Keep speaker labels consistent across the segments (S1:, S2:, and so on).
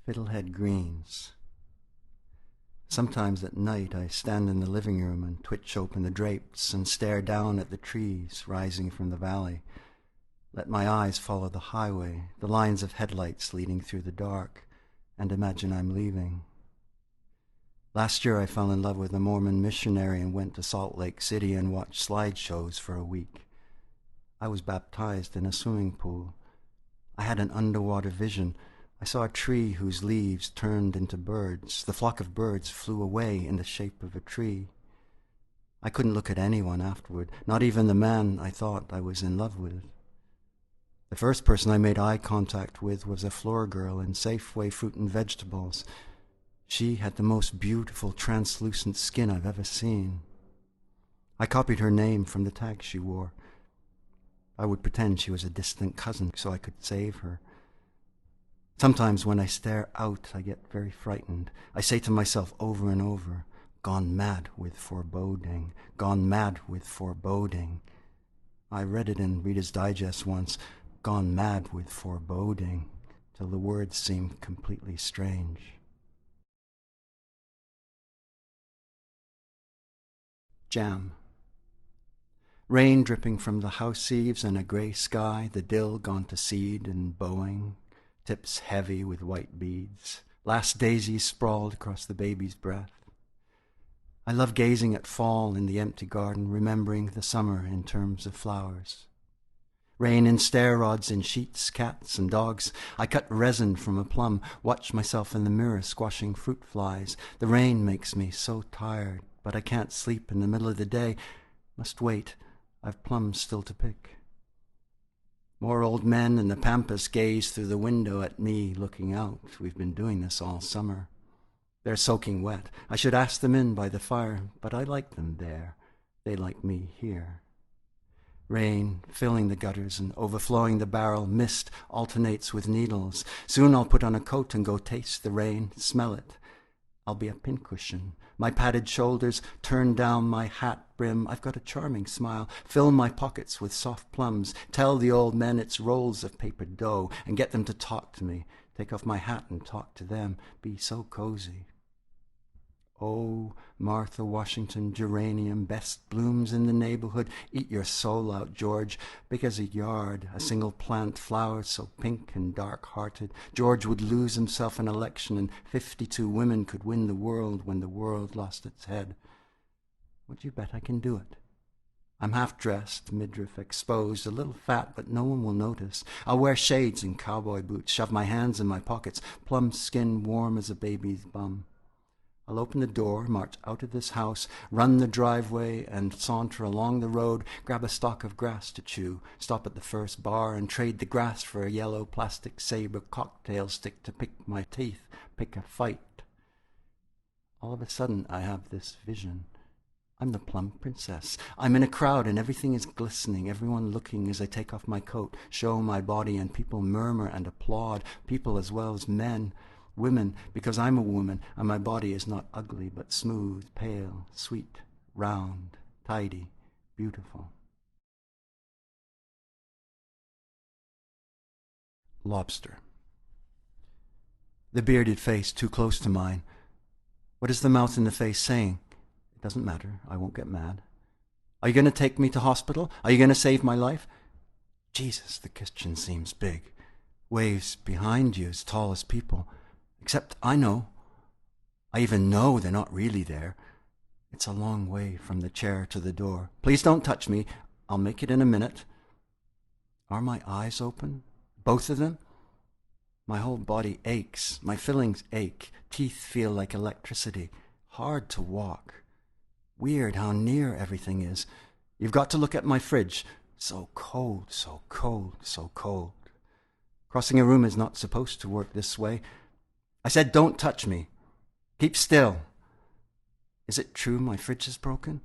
S1: Fiddlehead Greens. Sometimes at night I stand in the living room and twitch open the drapes and stare down at the trees rising from the valley. Let my eyes follow the highway, the lines of headlights leading through the dark, and imagine I'm leaving. Last year I fell in love with a Mormon missionary and went to Salt Lake City and watched slideshows for a week. I was baptized in a swimming pool. I had an underwater vision. I saw a tree whose leaves turned into birds. The flock of birds flew away in the shape of a tree. I couldn't look at anyone afterward, not even the man I thought I was in love with. The first person I made eye contact with was a floor girl in Safeway Fruit and Vegetables. She had the most beautiful translucent skin I've ever seen. I copied her name from the tag she wore. I would pretend she was a distant cousin so I could save her. Sometimes when I stare out, I get very frightened. I say to myself over and over, "Gone mad with foreboding, gone mad with foreboding." I read it in Reader's Digest once, "gone mad with foreboding," till the words seemed completely strange. Jam. Rain dripping from the house eaves and a grey sky, the dill gone to seed and bowing, tips heavy with white beads, last daisies sprawled across the baby's breath. I love gazing at fall in the empty garden, remembering the summer in terms of flowers. Rain in stair rods in sheets, cats and dogs. I cut resin from a plum, watch myself in the mirror squashing fruit flies. The rain makes me so tired, but I can't sleep in the middle of the day. Must wait, I've plums still to pick. More old men in the pampas gaze through the window at me looking out. We've been doing this all summer. They're soaking wet. I should ask them in by the fire, but I like them there. They like me here. Rain filling the gutters and overflowing the barrel. Mist alternates with needles. Soon I'll put on a coat and go taste the rain, smell it. I'll be a pincushion. My padded shoulders turn down my hat brim. I've got a charming smile. Fill my pockets with soft plums. Tell the old men it's rolls of paper dough and get them to talk to me. Take off my hat and talk to them. Be so cozy. Oh, Martha Washington geranium, best blooms in the neighborhood. Eat your soul out, George. Big as a yard, a single plant flower so pink and dark-hearted. George would lose himself in election and 52 women could win the world when the world lost its head. Would you bet I can do it? I'm half-dressed, midriff exposed, a little fat, but no one will notice. I'll wear shades and cowboy boots, shove my hands in my pockets, plum skin warm as a baby's bum. I'll open the door, march out of this house, run the driveway and saunter along the road, grab a stalk of grass to chew, stop at the first bar and trade the grass for a yellow plastic saber cocktail stick to pick my teeth, pick a fight. All of a sudden I have this vision. I'm the plum princess. I'm in a crowd and everything is glistening, everyone looking as I take off my coat, show my body, and people murmur and applaud, people as well as men. Women, because I'm a woman, and my body is not ugly, but smooth, pale, sweet, round, tidy, beautiful. Lobster. The bearded face too close to mine. What is the mouth in the face saying? It doesn't matter, I won't get mad. Are you going to take me to hospital? Are you going to save my life? Jesus, the kitchen seems big. Waves behind you as tall as people. Except I know. I even know they're not really there. It's a long way from the chair to the door. Please don't touch me. I'll make it in a minute. Are my eyes open? Both of them? My whole body aches. My fillings ache. Teeth feel like electricity. Hard to walk. Weird how near everything is. You've got to look at my fridge. So cold, so cold, so cold. Crossing a room is not supposed to work this way. I said, don't touch me. Keep still. Is it true my fridge is broken?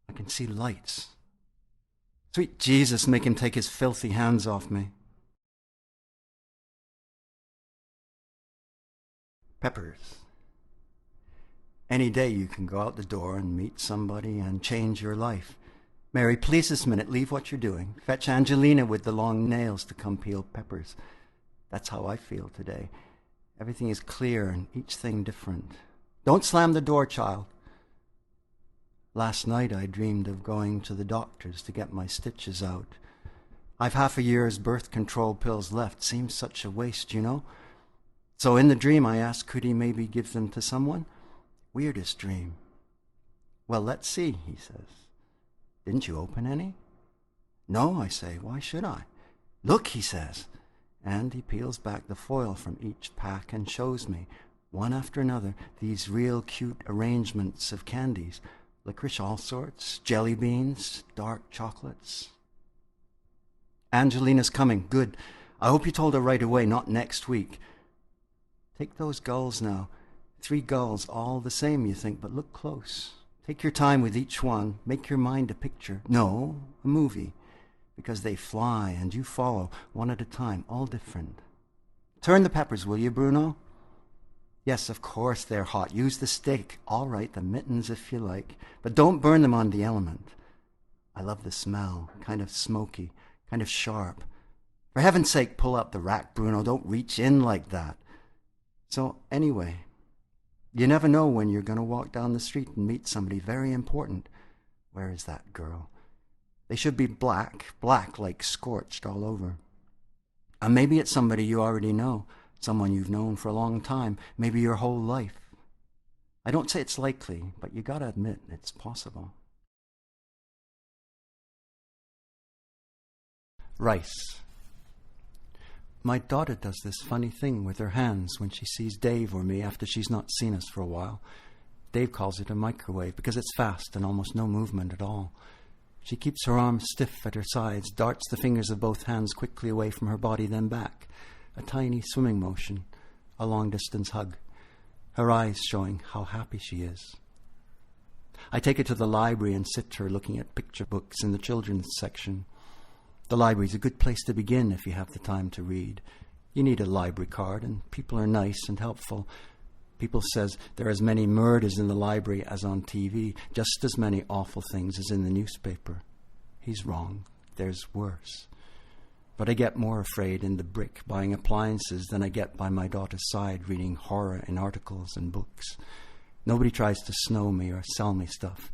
S1: I can see lights. Sweet Jesus, make him take his filthy hands off me. Peppers. Any day you can go out the door and meet somebody and change your life. Mary, please this minute, leave what you're doing. Fetch Angelina with the long nails to come peel peppers. That's how I feel today. Everything is clear and each thing different. Don't slam the door, child. Last night I dreamed of going to the doctor's to get my stitches out. I've half a year's birth control pills left. Seems such a waste, you know. So in the dream I asked, could he maybe give them to someone? Weirdest dream. Well, let's see, he says. Didn't you open any? No, I say. Why should I? Look, he says. And he peels back the foil from each pack and shows me, one after another, these real cute arrangements of candies. Licorice all sorts, jelly beans, dark chocolates. Angelina's coming. Good. I hope you told her right away, not next week. Take those gulls now. 3 gulls, all the same, you think, but look close. Take your time with each one. Make your mind a picture. No, a movie. Because they fly and you follow, one at a time, all different. Turn the peppers, will you, Bruno? Yes, of course they're hot. Use the stick. All right, the mittens if you like. But don't burn them on the element. I love the smell. Kind of smoky, kind of sharp. For heaven's sake, pull out the rack, Bruno. Don't reach in like that. So anyway, you never know when you're going to walk down the street and meet somebody very important. Where is that girl? They should be black like scorched all over. And maybe it's somebody you already know, someone you've known for a long time, maybe your whole life. I don't say it's likely, but you gotta admit it's possible. Rice. My daughter does this funny thing with her hands when she sees Dave or me after she's not seen us for a while. Dave calls it a microwave because it's fast and almost no movement at all. She keeps her arms stiff at her sides, darts the fingers of both hands quickly away from her body, then back. A tiny swimming motion, a long-distance hug. Her eyes showing how happy she is. I take her to the library and sit her looking at picture books in the children's section. The library's a good place to begin if you have the time to read. You need a library card, and people are nice and helpful. People says there are as many murders in the library as on TV, just as many awful things as in the newspaper. He's wrong. There's worse. But I get more afraid in the brick buying appliances than I get by my daughter's side reading horror in articles and books. Nobody tries to snow me or sell me stuff.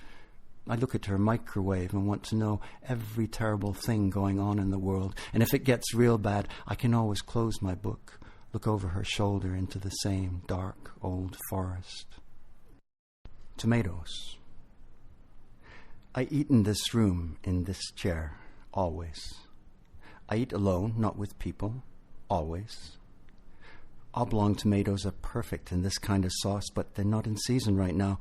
S1: I look at her microwave and want to know every terrible thing going on in the world, and if it gets real bad, I can always close my book, look over her shoulder into the same dark old forest. Tomatoes. I eat in this room, in this chair, always. I eat alone, not with people, always. Oblong tomatoes are perfect in this kind of sauce, but they're not in season right now.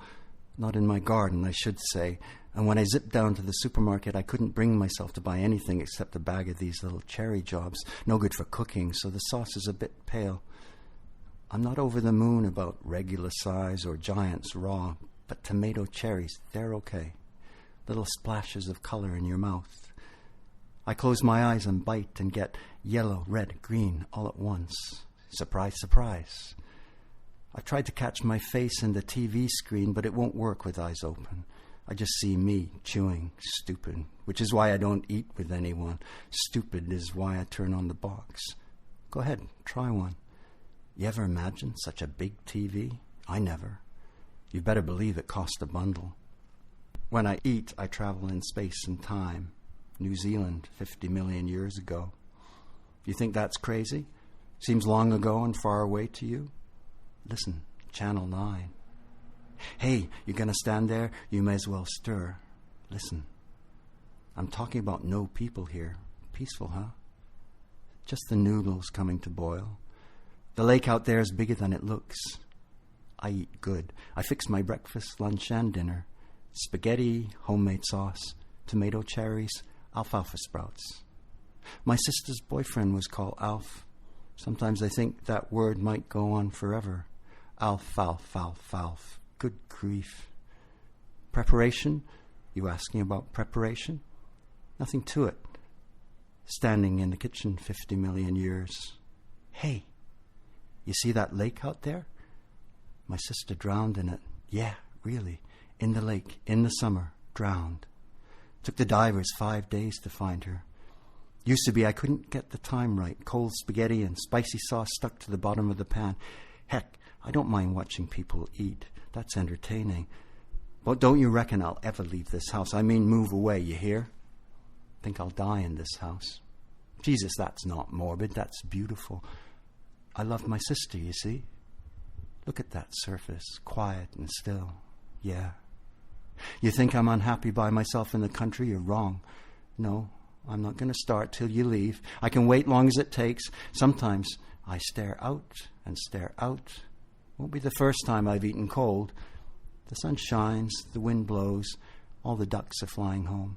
S1: Not in my garden, I should say. And when I zipped down to the supermarket, I couldn't bring myself to buy anything except a bag of these little cherry jobs. No good for cooking, so the sauce is a bit pale. I'm not over the moon about regular size or giants raw, but tomato cherries, they're okay. Little splashes of color in your mouth. I close my eyes and bite and get yellow, red, green all at once. Surprise, surprise. I've tried to catch my face in the TV screen, but it won't work with eyes open. I just see me chewing, stupid, which is why I don't eat with anyone. Stupid is why I turn on the box. Go ahead, try one. You ever imagine such a big TV? I never. You better believe it cost a bundle. When I eat, I travel in space and time. New Zealand, 50 million years ago. You think that's crazy? Seems long ago and far away to you? Listen, Channel 9. Hey, you're going to stand there? You may as well stir. Listen. I'm talking about no people here. Peaceful, huh? Just the noodles coming to boil. The lake out there is bigger than it looks. I eat good. I fix my breakfast, lunch, and dinner. Spaghetti, homemade sauce, tomato cherries, alfalfa sprouts. My sister's boyfriend was called Alf. Sometimes I think that word might go on forever. Alfalfalfalf. Good grief. Preparation? You asking about preparation? Nothing to it. Standing in the kitchen 50 million years. Hey, you see that lake out there? My sister drowned in it. Yeah, really. In the lake, in the summer, drowned. Took the divers 5 days to find her. Used to be I couldn't get the time right. Cold spaghetti and spicy sauce stuck to the bottom of the pan. Heck, I don't mind watching people eat. That's entertaining. But don't you reckon I'll ever leave this house? I mean, move away, you hear? Think I'll die in this house. Jesus, that's not morbid, that's beautiful. I love my sister, you see? Look at that surface, quiet and still. Yeah. You think I'm unhappy by myself in the country? You're wrong. No, I'm not going to start till you leave. I can wait long as it takes. Sometimes I stare out and stare out. Won't be the first time I've eaten cold. The sun shines, the wind blows, all the ducks are flying home.